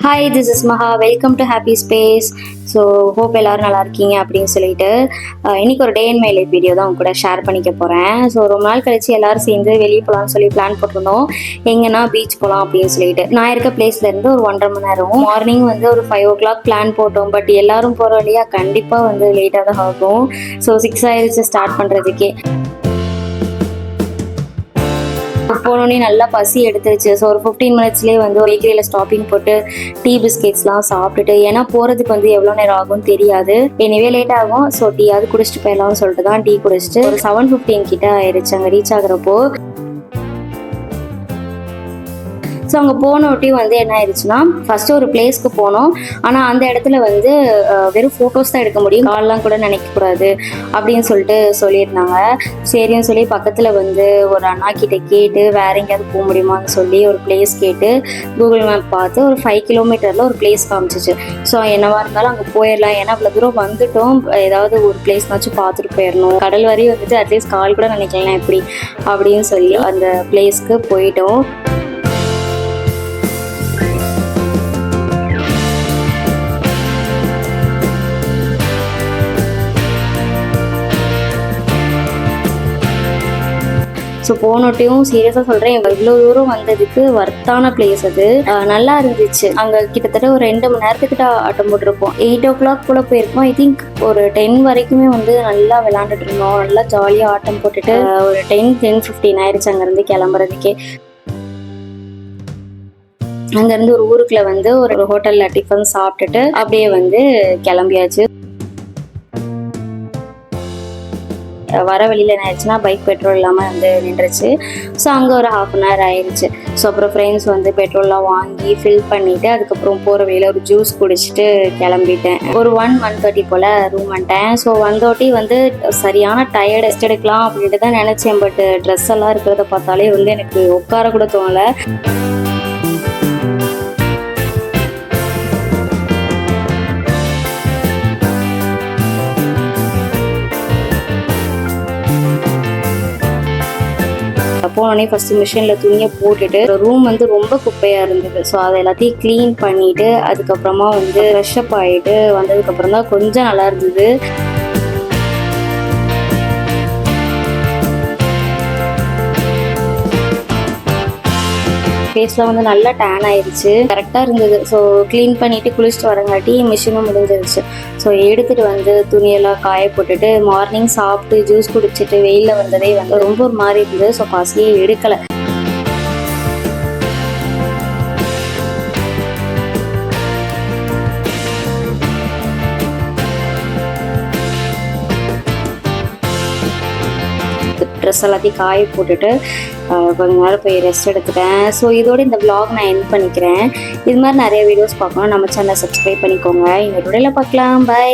Hi, this is Maha. Welcome to happy space. So hope எல்லோரும் நல்லா இருக்கீங்க அப்படின்னு சொல்லிட்டு இன்றைக்கி ஒரு day and my life video தான் உங்க கூட ஷேர் பண்ணிக்க போகிறேன். ஸோ ரொம்ப நாள் கழிச்சு எல்லோரும் சேர்ந்து வெளியே போகலான்னு சொல்லி பிளான் போட்டிருந்தோம். எங்கன்னா பீச் போகலாம் அப்படின்னு சொல்லிட்டு நான் இருக்க பிளேஸ்லேருந்து ஒரு 1.5 மணி நேரம். மார்னிங் வந்து ஒரு 5 o'clock பிளான் போட்டோம். பட் எல்லோரும் போகிற வழியாக கண்டிப்பாக வந்து லேட்டாக தான் ஆகும். ஸோ 6 ஆயிடுச்சு ஸ்டார்ட் பண்ணுறதுக்கே. போனோடனே நல்லா பசி எடுத்துருச்சு. ஸோ ஒரு 15 மினிட்ஸ்லேயே வந்து ஒரு பேக்கரியில் ஸ்டாப்பிங் போட்டு டீ பிஸ்கெட்ஸ்லாம் சாப்பிட்டுட்டு, ஏன்னா போகிறதுக்கு வந்து எவ்வளோ நேரம் ஆகும்னு தெரியாது. எனிவே லேட் ஆகும். ஸோ டீயாவது குடிச்சிட்டு போயிடலாம்னு சொல்லிட்டு தான் டீ குடிச்சிட்டு ஒரு 7:15 கிட்ட ஆயிடுச்சு அங்கே ரீச் ஆகுறப்போ. ஸோ அங்கே போனோட்டி வந்து என்ன ஆயிடுச்சுன்னா, ஃபஸ்ட்டு ஒரு பிளேஸ்க்கு போனோம். ஆனால் அந்த இடத்துல வந்து வெறும் ஃபோட்டோஸ் தான் எடுக்க முடியும், கால்லாம் கூட நினைக்கக்கூடாது அப்படின்னு சொல்லிட்டு சொல்லியிருந்தாங்க. சரின்னு சொல்லி பக்கத்தில் வந்து ஒரு அண்ணா கிட்ட கேட்டு வேற எங்கேயாவது போக முடியுமான்னு சொல்லி ஒரு பிளேஸ் கேட்டு கூகுள் மேப் பார்த்து ஒரு 5 கிலோமீட்டரில் ஒரு பிளேஸ் காமிச்சிச்சு. ஸோ என்னவா இருந்தாலும் அங்கே போயிடலாம், ஏன்னா அவ்வளோ தூரம் வந்துட்டோம், ஏதாவது ஒரு பிளேஸ்னாச்சும் பார்த்துட்டு போயிடணும். கடல் வரையும் வந்துட்டு அட்லீஸ்ட் கால் கூட நினைக்கலாம் எப்படி அப்படின்னு சொல்லி அந்த பிளேஸ்க்கு போயிட்டோம். ஸோ போனோட்டையும் சீரியஸாக சொல்கிறேன், இவ்வளோ தூரம் வந்ததுக்கு வர்த்தான பிளேஸ் அது. நல்லா இருந்துச்சு. அங்கே கிட்டத்தட்ட ஒரு 2 மணி நேரத்துக்கிட்ட ஆட்டம் போட்டிருப்போம். 8 o'clock போல் போயிருப்போம். ஐ திங்க் ஒரு 10 வரைக்குமே வந்து நல்லா விளாண்டுட்டு இருந்தோம். நல்லா ஜாலியாக ஆட்டம் போட்டுட்டு ஒரு 10:15 ஆயிடுச்சு அங்கேருந்து கிளம்புறதுக்கே. அங்கேருந்து ஒரு ஊருக்குள்ள வந்து ஒரு ஹோட்டலில் டிஃபன் சாப்பிட்டுட்டு அப்படியே வந்து கிளம்பியாச்சு. வர வழியில் என்ன ஆயிடுச்சுன்னா, பைக் பெட்ரோல் இல்லாமல் வந்து நின்றுச்சு. ஸோ அங்கே ஒரு 1/2 an hour ஆயிடுச்சு. ஸோ அப்புறம் ஃப்ரெண்ட்ஸ் வந்து பெட்ரோல்லாம் வாங்கி ஃபில் பண்ணிவிட்டு அதுக்கப்புறம் போகிற வழியில் ஒரு ஜூஸ் குடிச்சிட்டு கிளம்பிட்டேன். ஒரு 1:30 போல் ரூம் வந்துட்டேன். ஸோ வந்தோட்டி வந்து சரியான டயர்டு, ரெஸ்ட் எடுக்கலாம் அப்படின்ட்டு தான் நினச்சேன். பட் ட்ரெஸ் எல்லாம் இருக்கிறத பார்த்தாலே வந்து எனக்கு உட்கார கூட தோணலை. போனோடனே ஃபஸ்ட்டு மிஷினில் துணியை போட்டுட்டு ரூம் வந்து ரொம்ப குப்பையாக இருந்தது. ஸோ அதை எல்லாத்தையும் க்ளீன் பண்ணிவிட்டு அதுக்கப்புறமா வந்து ஃப்ரெஷ்அப் ஆகிட்டு வந்ததுக்கப்புறம் தான் கொஞ்சம் நல்லா இருந்தது. ஃபேஸ்லாம் வந்து நல்லா டேன் ஆயிடுச்சு. கரெக்டாக இருந்தது. ஸோ க்ளீன் பண்ணிவிட்டு குளிச்சுட்டு வரங்காட்டி மிஷினும் முடிஞ்சிருச்சு. ஸோ எடுத்துகிட்டு வந்து துணியெல்லாம் காய போட்டுட்டு மார்னிங் சாப்பிட்டு ஜூஸ் குடிச்சிட்டு வெயிலில் வந்ததே வந்து ரொம்ப ஒரு மாதிரி இருந்தது. ஸோ பசியே எடுக்கலை. ட்ரெஸ் எல்லாத்தையும் காய போட்டுட்டு கொஞ்ச நேரம் போய் ரெஸ்ட் எடுத்துட்டேன். ஸோ இதோட இந்த vlog நான் எண்ட் பண்ணிக்கிறேன். இது மாதிரி நிறைய வீடியோஸ் பார்க்கணும், நம்ம சேனலை சப்ஸ்கிரைப் பண்ணிக்கோங்க. இந்த வீடியோவில் பார்க்கலாம். பை.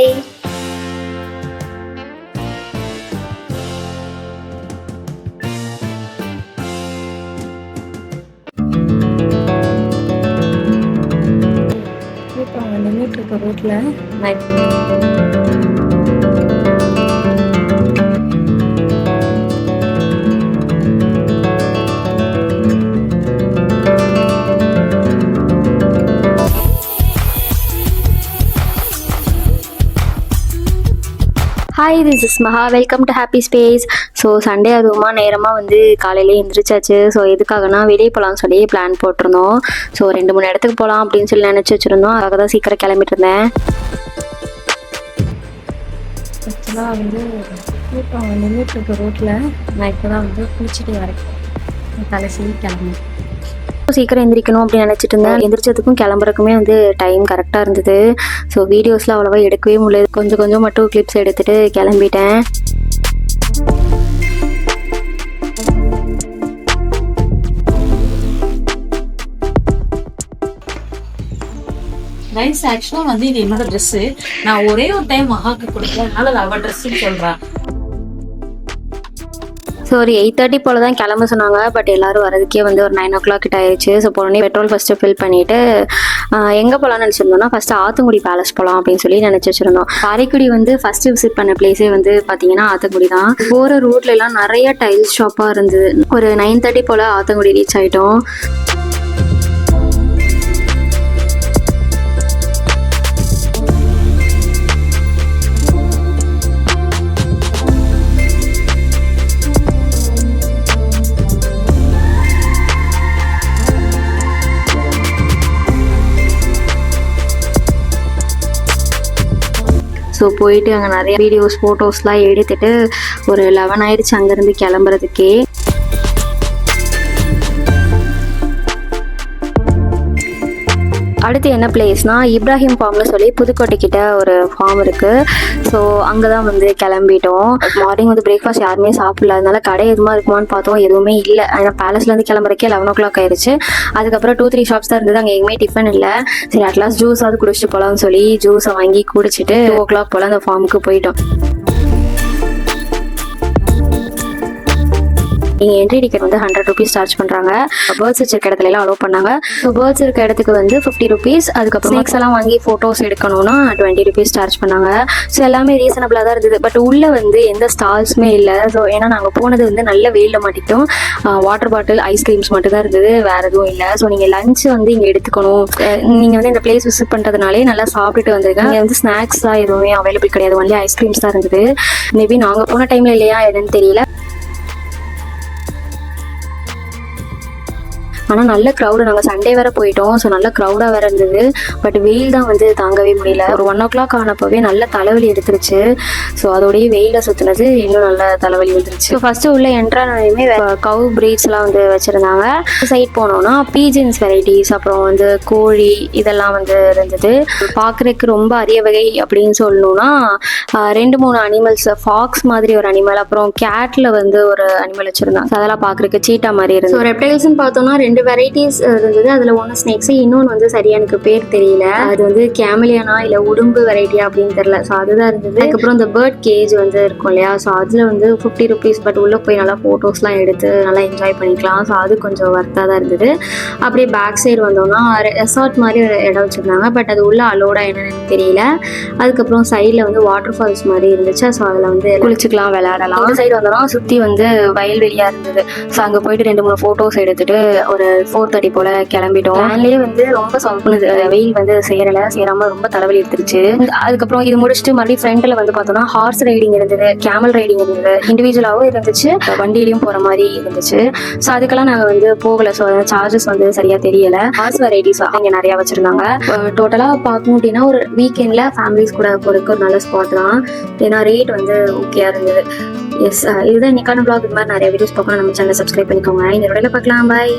ரோட்டில் hi, this is Maha. Welcome to happy space. So Sunday அதுவுமா நேரமாக வந்து காலையிலே எழுந்திரிச்சாச்சு. ஸோ எதுக்காகனா வெளியே போகலான்னு சொல்லி பிளான் போட்டிருந்தோம். ஸோ 2 3 இடத்துக்கு போகலாம் அப்படின்னு சொல்லி நினச்சி வச்சுருந்தோம். அதுக்காக தான் சீக்கிரம் கிளம்பிட்டு இருந்தேன். ஆக்சுவலாக வந்து கூட்டம் நின்றுட்டு இருக்க ரோட்டில் நான் இப்போ தான் வந்து குளிச்சுட்டு வரேன். தலைசி கிளம்பி சீக்கிரம் எந்திரிக்கணும் அப்படின்னு நினச்சிட்டு இருந்தேன். எந்திரிச்சதுக்கும் கிளம்புறதுக்குமே வந்து டைம் கரெக்டாக இருந்தது. ஸோ வீடியோஸ்லாம் அவ்வளோவா எடுக்கவே முடியல. கொஞ்சம் மட்டும் கிளிப்ஸ் எடுத்துகிட்டு கிளம்பிட்டேன். ரைஸ் ஆக்சுவலாக வந்து இது என்னோட ட்ரெஸ்ஸு. நான் ஒரே ஒரு டைம் மகாக்கு கொடுத்தேன், அதனால அவள் ட்ரெஸ்ஸுன்னு சொல்கிறேன். ஸோ ஒரு 8:30 போல் தான் கிளம்ப சொன்னாங்க. பட் எல்லோரும் வரதுக்கே வந்து ஒரு 9 o'clock கிட்ட ஆயிடுச்சு. ஸோ போனோடனே பெட்ரோல் ஃபஸ்ட்டு ஃபில் பண்ணிவிட்டு எங்கே போகலான்னு நினச்சிருந்தோம்னா, ஃபஸ்ட்டு ஆத்தங்குடி பேலஸ் போகலாம் அப்படின்னு சொல்லி நினச்சி வச்சுருந்தோம். காரைக்குடி வந்து ஃபஸ்ட்டு விசிட் பண்ண பிளேஸே வந்து பார்த்தீங்கன்னா ஆத்தங்குடி தான். போகிற ரூட்லலாம் நிறைய டைல்ஸ் ஷாப்பாக இருந்தது. ஒரு 9:30 போல் ஆத்தங்குடி ரீச் ஆகிட்டோம். ஸோ போயிட்டு அங்கே நிறைய வீடியோஸ் ஃபோட்டோஸ்லாம் எடுத்துட்டு ஒரு 11 ஆயிடுச்சு அங்கேருந்து கிளம்புறதுக்கே. அடுத்து என்ன பிளேஸ்னா இப்ராஹிம் ஃபார்ம்னு சொல்லி புதுக்கோட்டை கிட்ட ஒரு ஃபார்ம் இருக்குது. ஸோ அங்கே தான் வந்து கிளம்பிட்டோம். மார்னிங் வந்து பிரேக்ஃபாஸ்ட் யாருமே சாப்பிடல, அதனால கடை எதுவுமா இருக்குமான்னு பார்த்தோம், எதுவுமே இல்லை. ஏன்னா பேலஸ்லேருந்து கிளம்புறக்கே 11 o'clock ஆயிடுச்சு. அதுக்கப்புறம் 2-3 ஷாப்ஸ் தான் இருந்தது, அங்கே எங்கேயுமே டிஃபன் இல்லை. சரி அட்லாஸ்ட் ஜூஸாவது குடிச்சிட்டு போகலான்னு சொல்லி ஜூஸை வாங்கி குடிச்சிட்டு 2 o'clock போல் அந்த ஃபார்முக்கு போயிட்டோம். இங்கே என்ட்ரி டிக்கெட் வந்து 100 rupees சார்ஜ் பண்ணுறாங்க. பேர்ட்ஸ் வச்சிருக்க இடத்துல எல்லாம் அலோவ் பண்ணாங்க. ஸோ பேர்ட்ஸ் இருக்க இடத்துக்கு வந்து 50 rupees. அதுக்கப்புறம் ஸ்நாக்ஸ் எல்லாம் வாங்கி ஃபோட்டோஸ் எடுக்கணும்னா 20 rupees சார்ஜ் பண்ணாங்க. ஸோ எல்லாமே ரீசனபிளாக தான் இருந்தது. பட் உள்ளே வந்து எந்த ஸ்டால்ஸுமே இல்லை. ஸோ ஏன்னா நாங்கள் போனது வந்து நல்ல வெயிலில் மாட்டிக்கிட்டோம். வாட்டர் பாட்டில், ஐஸ்கிரீம்ஸ் மட்டும் தான் இருந்தது, வேறு எதுவும் இல்லை. ஸோ நீங்கள் லஞ்ச் வந்து இங்கே எடுத்துக்கணும். நீங்கள் வந்து இந்த பிளேஸ் விசிட் பண்ணுறதுனாலே நல்லா சாப்பிட்டுட்டு வந்துருக்கேன். இங்கே வந்து ஸ்நாக்ஸ் தான் எதுவுமே அவைலபிள் கிடையாது, ஒன்லி ஐஸ்கிரீம்ஸ் தான் இருந்தது. மேபி நாங்கள் போன டைமில் இல்லையா எதுன்னு தெரியல. ஆனால் நல்ல க்ரௌடு, நாங்கள் சண்டே வேறு போயிட்டோம். ஸோ நல்ல க்ரௌடாக வேறு இருந்தது. பட் வெயில் தான் வந்து தாங்கவே முடியல. ஒரு 1 o'clock ஆனப்போவே நல்ல தலைவலி எடுத்துருச்சு. ஸோ அதோடய வெயிலில் சுற்றுனது இன்னும் நல்ல தலைவலி வந்துருச்சு. ஸோ ஃபஸ்ட்டு உள்ள என்ட்ரானே கவு பிரீட்ஸ்லாம் வந்து வச்சுருந்தாங்க. சைட் போனோன்னா பீஜன்ஸ் வெரைட்டிஸ், அப்புறம் வந்து கோழி இதெல்லாம் வந்து இருந்தது. பார்க்குறதுக்கு ரொம்ப அரிய வகை அப்படின்னு சொல்லணும்னா 2-3 அனிமல்ஸ், ஃபாக்ஸ் மாதிரி ஒரு அனிமல், அப்புறம் கேட்டில் வந்து ஒரு அனிமல் வச்சுருந்தாங்க. அதெல்லாம் பார்க்குறதுக்கு சீட்டா மாதிரி இருந்தது. ஸோ ரெப்டைல்ஸ்ன்னு பார்த்தோம்னா 2 வெரைட்டிஸ் இருந்தது. அதில் ஒன்று ஸ்னேக்ஸ், இன்னொன்று வந்து சரியா எனக்கு பேர் தெரியல. அது வந்து கேமலியானா இல்லை உடும்பு வெரைட்டியா அப்படின்னு தெரியல. ஸோ அதுதான் இருந்தது. அதுக்கப்புறம் இந்த பேர்ட் கேஜ் வந்து இருக்கும் இல்லையா, ஸோ அதில் வந்து 50 rupees. பட் உள்ளே போய் நல்லா ஃபோட்டோஸ்லாம் எடுத்து நல்லா என்ஜாய் பண்ணிக்கலாம். ஸோ அது கொஞ்சம் ஒர்த்தாக தான் இருந்தது. அப்படியே பேக் சைடு வந்தோம்னா ரெசார்ட் மாதிரி ஒரு இடம் வச்சுருந்தாங்க. பட் அது உள்ள அலோடா என்னன்னு தெரியல. அதுக்கப்புறம் சைடில் வந்து வாட்டர் ஃபால்ஸ் மாதிரி இருந்துச்சு. ஸோ அதில் வந்து குளிச்சுக்கலாம், விளையாடலாம். இந்த சைடு வந்தோம்னா சுற்றி வந்து வயல்வெளியாக இருந்தது. ஸோ அங்கே போயிட்டு 2-3 ஃபோட்டோஸ் எடுத்துட்டு ஒரு 4:30 போல கிளம்பிட்டோம். வேன்லேயே வந்து ரொம்ப சொப்புனுது, வெயில் வந்து சேராம ரொம்ப தலைவலி எடுத்துருச்சு. அதுக்கப்புறம் இது முடிச்சுட்டு மறுபடியும் ஃப்ரண்ட்ல வந்து பார்த்தோம்னா ஹார்ஸ் ரைடிங் இருந்தது, கேமல் ரைடிங் இருந்தது, இண்டிவிஜுவலாகவும் இருந்துச்சு, வண்டியிலையும் போற மாதிரி இருந்துச்சு. ஸோ அதுக்கெல்லாம் நாங்கள் வந்து போகல. ஸோ சார்ஜஸ் வந்து சரியா தெரியல. ஹார்ஸ் வெரைட்டிஸ் இங்கே நிறைய வச்சிருந்தாங்க. டோட்டலாக பார்க்கணும் அப்படின்னா ஒரு வீக்கெண்ட்ல ஃபேமிலிஸ் கூட போறதுக்கு ஒரு நல்ல ஸ்பாட் தான். ஏன்னா ரேட் வந்து ஓகேயா இருந்தது. எஸ், இதுதான் இன்னைக்கான vlog. இது மாதிரி நிறைய வீடியோஸ் பார்க்கணும், நம்ம சேனலை சப்ஸ்கிரைப் பண்ணிக்கோங்க. இந்த வீடியோல பார்க்கலாம். பாய்.